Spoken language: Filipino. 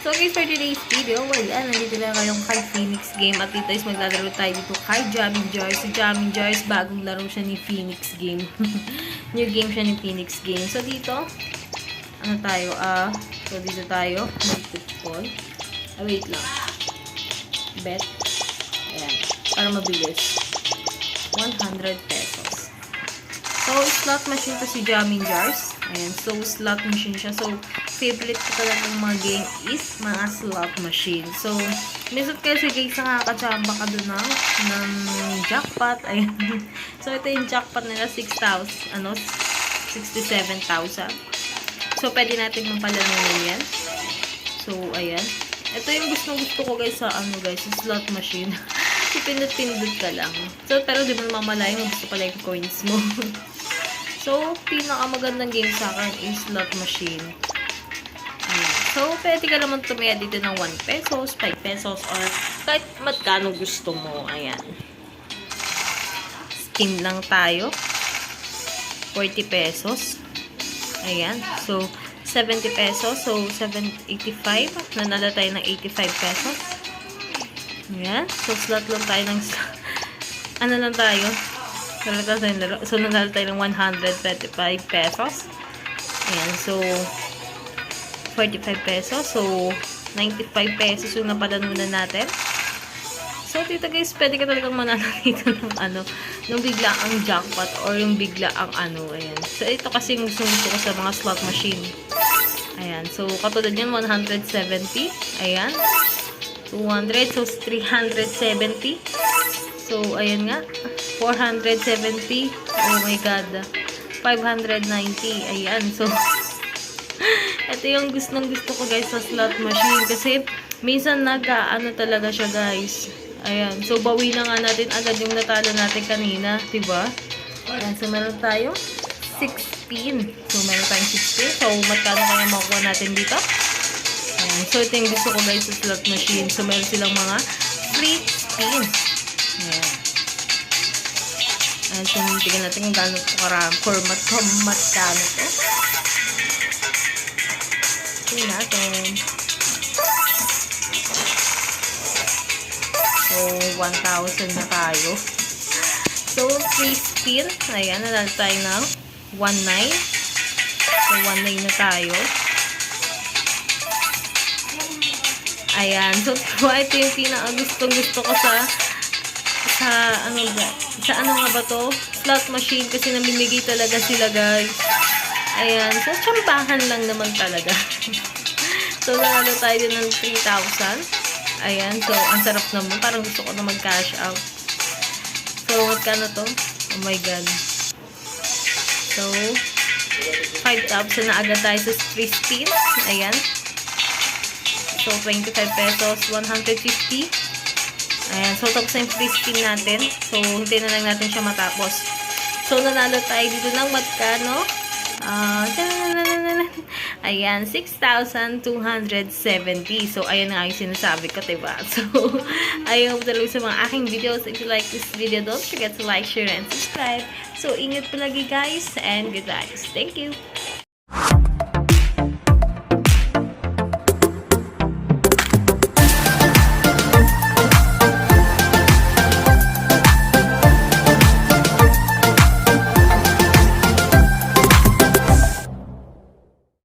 So guys, for today's video, nandito lang kayong kay Phoenix Game. At dito is maglalaro tayo dito kay Jamming Joyce. Si Jamming Joyce, bagong laro siya ni Phoenix Game. New game siya ni Phoenix Game. So dito, ano tayo? So dito tayo. Multiple. Wait lang. Bet. Ayan. Para mabilis. 100 pesos. So, slot machine to si Jamming Jars. Ayan. So, slot machine siya. So, favorite ko talagang mga game is mga slot machine. So, minsan kasi guys, nakakatsamba ka doon ng jackpot. Ayan. So, ito yung jackpot nila, 67,000. So, pwede natin mapalanunan yan. So, ayan. Ito yung gusto ko guys sa sa slot machine. Pindot-pindot ka lang. So, pero di mo mamalayan mo gusto pala yung coins mo. So, pinakamagandang game sa akin is slot machine. So, pwede ka naman tumaya dito ng 1 pesos, 5 pesos, or kahit magkano gusto mo. Ayan. Spin lang tayo. 40 pesos. Ayan. So, 70 pesos. So, 85. Nanalo tayo ng 85 pesos. Ayan. So, slot lang tayo ng ano lang tayo. So, nanalo tayo ng 135 pesos. Ayan. So, 45 pesos. So, 95 pesos yung napalanunan natin. So, dito guys, pwede ka talagang manalo dito ng nung bigla ang jackpot or yung bigla ang ayan. So, ito kasi yung gusto ko sa mga slot machine. Ayan. So, katulad yan, 170. Ayan. 200. So, 370. So, ayan nga. 470. Oh my God. 590. Ayan. So, ito yung gusto ko guys sa slot machine. Kasi, minsan talaga siya guys. Ayan. So, bawi na nga natin agad yung natalo natin kanina. Diba? Ayan. So, meron tayo 16. So, meron tayong 16. So, magkano kaya makuha natin dito? Ayan. So, ito yung gusto ko guys sa slot machine. So, meron silang mga free spin. Ayan. Ayan. So, tingnan natin kung gaano ito karami. Magkano ito. Tingnan natin. So, 1,000 na tayo. So, free spin. Ayan, nanalo tayo ng 1,900. So, 1,900 na tayo. Ayan. So, ito yung pinaka-gusto ko sa ano nga ba to? Slot machine. Kasi namimigay talaga sila, guys. Ayan. So, tsambahan lang naman talaga. So, nanalo tayo din ng 3,000. Ayan. So, ang sarap naman. Parang gusto ko na mag-cash out. So, magkano to? Oh my God. So, 5,000 na agad tayo sa free spin. Ayan. So, 25 pesos, 150. Ayan. So, tapos na yung free spin natin. So, hintayin na lang natin siya matapos. So, nanalo tayo dito ng magkano? Ayan, 6,270. So, ayan nga yung sinasabi ko, diba? So, ayaw ko talaga sa mga aking videos. If you like this video, don't forget to like, share, and subscribe. So, ingat palagi guys, and good vibes. Thank you!